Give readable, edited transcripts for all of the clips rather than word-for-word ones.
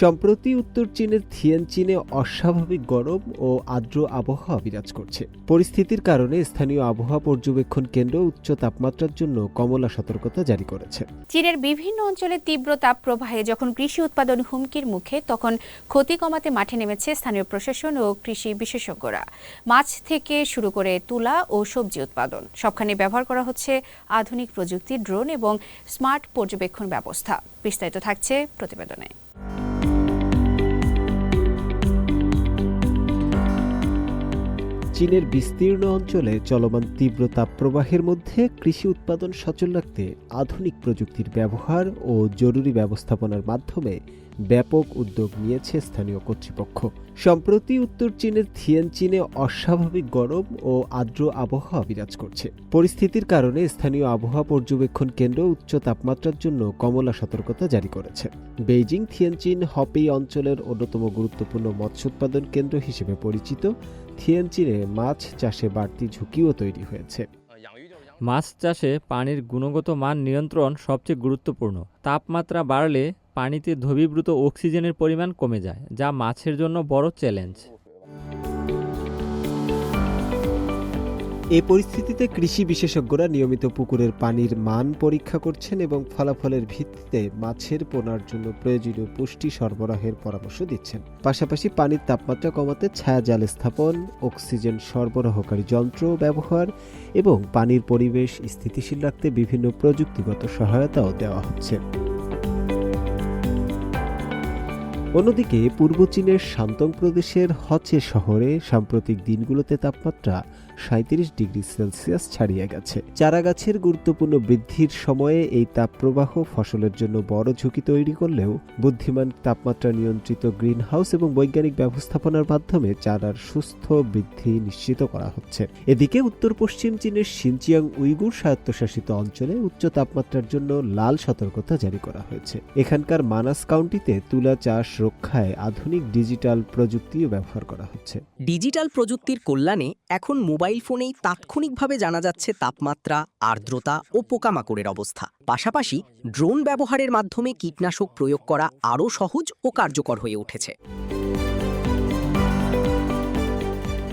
সম্প্রতি উত্তর চীনের থিয়েনচিনে অস্বাভাবিক গরম ও আর্দ্র আবহাওয়া বিরাজ করছে। পরিস্থিতির কারণে স্থানীয় আবহাওয়া পর্যবেক্ষণ কেন্দ্র উচ্চ তাপমাত্রার জন্য কমলা সতর্কতা জারি করেছে। চীনের বিভিন্ন অঞ্চলে তীব্র তাপপ্রবাহে যখন কৃষি উৎপাদন হুমকির মুখে, তখন ক্ষতি কমাতে মাঠে নেমেছে স্থানীয় প্রশাসন ও কৃষি বিশেষজ্ঞরা। মাছ থেকে শুরু করে তুলা ও সবজি উৎপাদন সবখানে ব্যবহার করা হচ্ছে আধুনিক প্রযুক্তি, ড্রোন এবং স্মার্ট পর্যবেক্ষণ ব্যবস্থা। বিস্তারিত থাকছে প্রতিবেদনে। চীনের বিস্তীর্ণ অঞ্চলে চলমান তীব্র তাপপ্রবাহের মধ্যে কৃষি উৎপাদন সচল রাখতে আধুনিক প্রযুক্তির ব্যবহার ও জরুরি ব্যবস্থাপনার মাধ্যমে ব্যাপক উদ্যোগ নিয়েছে স্থানীয় কর্তৃপক্ষ। সম্প্রতি উত্তর চীনের থিয়েনচিনে অস্বাভাবিক গরম ও আর্দ্র আবহাওয়া বিরাজ করছে। পরিস্থিতির কারণে স্থানীয় আবহাওয়া পর্যবেক্ষণ কেন্দ্র উচ্চ তাপমাত্রার জন্য কমলা সতর্কতা জারি করেছে। বেইজিং থিয়েনচিন হপেই অঞ্চলের অন্যতম গুরুত্বপূর্ণ মৎস্য উৎপাদন কেন্দ্র হিসেবে পরিচিত। থিয়েনচিনে মাছ চাষে বাড়তি ঝুঁকিও তৈরি হয়েছে। মাছ চাষে পানির গুণগত মান নিয়ন্ত্রণ সবচেয়ে গুরুত্বপূর্ণ। তাপমাত্রা বাড়লে পানিতে দ্রবীভূত অক্সিজেনের পরিমাণ কমে যায়, যা মাছের জন্য বড় চ্যালেঞ্জ। এই পরিস্থিতিতে কৃষি বিশেষজ্ঞরা নিয়মিত পুকুরের পানির মান পরীক্ষা করছেন এবং ফলাফলের ভিত্তিতে মাছের পোনার জন্য প্রয়োজনীয় পুষ্টি সরবরাহের পরামর্শ দিচ্ছেন। পাশাপাশি পানির তাপমাত্রা কমাতে ছায়া জাল স্থাপন, অক্সিজেন সরবরাহকারী যন্ত্র ব্যবহার এবং পানির পরিবেশ স্থিতিশীল রাখতে বিভিন্ন প্রযুক্তিগত সহায়তাও দেওয়া হচ্ছে। অন্যদিকে পূর্ব চীনের শান্তং প্রদেশের হচে শহরে সাম্প্রতিক দিনগুলোতে তাপমাত্রা ৩৭ ডিগ্রি সেলসিয়াস ছাড়িয়ে গেছে। চারাগাছের গুরুত্বপূর্ণ বৃদ্ধির সময়ে এই তাপপ্রবাহ ফসলের জন্য বড় ঝুঁকি তৈরি করলেও বুদ্ধিমান তাপমাত্রা নিয়ন্ত্রিত গ্রিনহাউস এবং বৈজ্ঞানিক ব্যবস্থাপনার মাধ্যমে চারার সুস্থ বৃদ্ধি নিশ্চিত করা হচ্ছে। এদিকে উত্তর পশ্চিম চীনের শিনচিয়াং উইগুর স্বায়ত্তশাসিত অঞ্চলে উচ্চ তাপমাত্রার জন্য লাল সতর্কতা জারি করা হয়েছে। এখানকার মানাস কাউন্টিতে তুলা চাষ রক্ষায় আধুনিক ডিজিটাল প্রযুক্তিও ব্যবহার করা হচ্ছে। ডিজিটাল প্রযুক্তির কল্যাণে এখন মোবাইল ফোনেই তাৎক্ষণিকভাবে জানা যাচ্ছে তাপমাত্রা, আর্দ্রতা ও পোকামাকড়ের অবস্থা। পাশাপাশি ড্রোন ব্যবহারের মাধ্যমে কীটনাশক প্রয়োগ করা আরও সহজ ও কার্যকর হয়ে উঠেছে।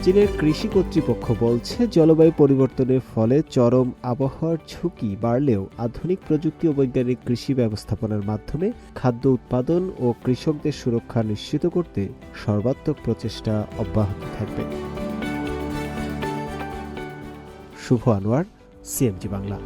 চীনের কৃষি কর্তৃপক্ষ বলছে, জলবায়ু পরিবর্তনের ফলে চরম আবহাওয়ার ঝুঁকি বাড়লেও আধুনিক প্রযুক্তি ও বৈজ্ঞানিক কৃষি ব্যবস্থাপনার মাধ্যমে খাদ্য উৎপাদন ও কৃষকদের সুরক্ষা নিশ্চিত করতে সর্বাত্মক প্রচেষ্টা অব্যাহত থাকবে। শুভ আনোয়ার, সিএমজি বাংলা।